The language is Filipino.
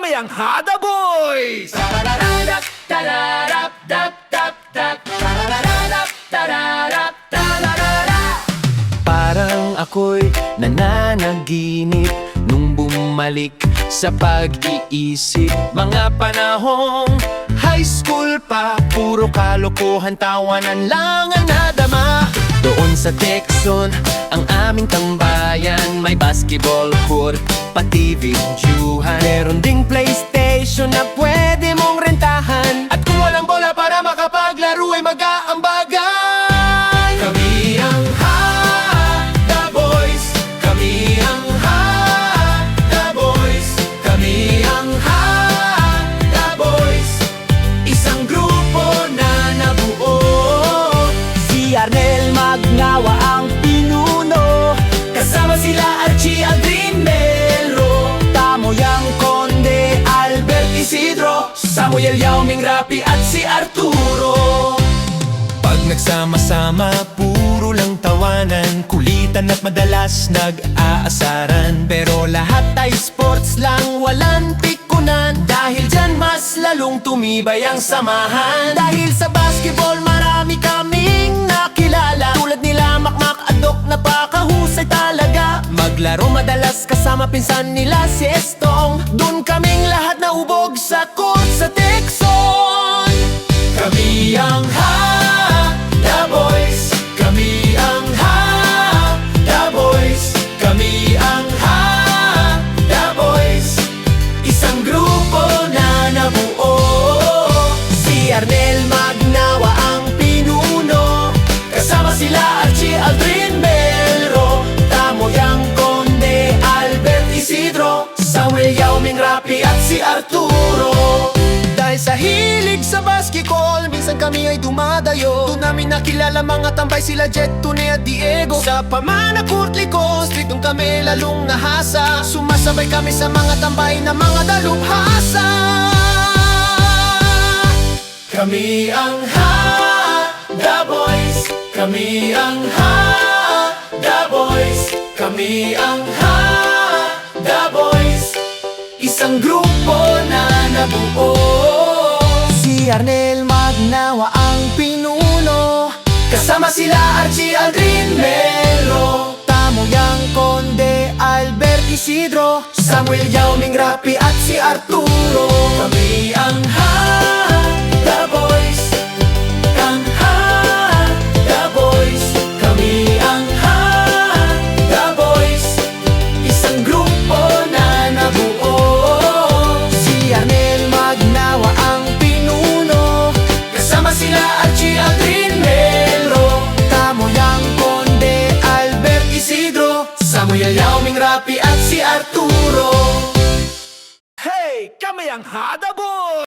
kami ang Hada Boys! Parang ako'y nananaginip nung bumalik sa pag-iisip. Mga panahong high school pa, puro kalokohan, tawanan lang ang nadama. Doon sa Texon, ang aming tambayan, may basketball court, pati videohan. Meron ding PlayStation na pwede mong rentahan, at kung walang bola para makapaglaro ay mag-aambagan. Kami ang Hada Boys, kami ang Hada Boys, kami ang Hada Boys, isang grupo na nabuo. Si Arnel Magnawa ang pinuno, Kasama sila Archie, Aldrin, Melro, Tamoyang Conde, Albert, Isidro, Samuel, Yao Ming, Rapi at si Arturo. Pag nagsama-sama, puro lang tawanan, kulitan at madalas nag-aasaran. Pero lahat ay sports lang, walang pikunan, dahil dyan mas lalong tumibay ang samahan. dahil sa basketball marami kaming nakilala, tulad nila Makmak, Adok, napakahusay talaga. Maglaro madalas kasama pinsan nila si Estong, Dun kaming lahat naubog sa court sa Texon. kami ang Hada Boys, kami ang Hada Boys, kami ang Hada Boys, isang grupo na nabuo. Si Arnel Magnawa ang pinuno, Kasama sila Archie, Aldrin, Melro, Tamoyang Conde, Albert, Isidro, Samuel, Yao Ming, Rapi at si Arturo. dahil sa hilig sa basketball, minsan kami ay dumadayo. Doon namin nakilala mga tambay, sila Jet, Tune at Diego. Sa pamana Kurtliko, striktong kami lalong nahasa. Sumasabay kami sa mga tambay na mga dalubhasa. Kami ang Hada Boys, kami ang Hada Boys, kami ang Hada Boys, isang grupo na nabuo. Si Arnel Magnawa ang pinuno, Kasama sila Archie, Aldrin, Melro, Tamoyang Conde, Albert, Isidro, Samuel, Yao Ming, Rapi at si Arturo. Kami ang Hada Boys, ang Hada Boys, kami ang Hada Boys, isang grupo na nabuo. Si Arnel Magnawa ang pinuno, Kasama sila Archie, Aldrin, Melro, Tamoyang Conde, Albert, Isidro, Samuel, Yao Ming, Rapi at si Arturo. Hey, kami ang Hada Boys!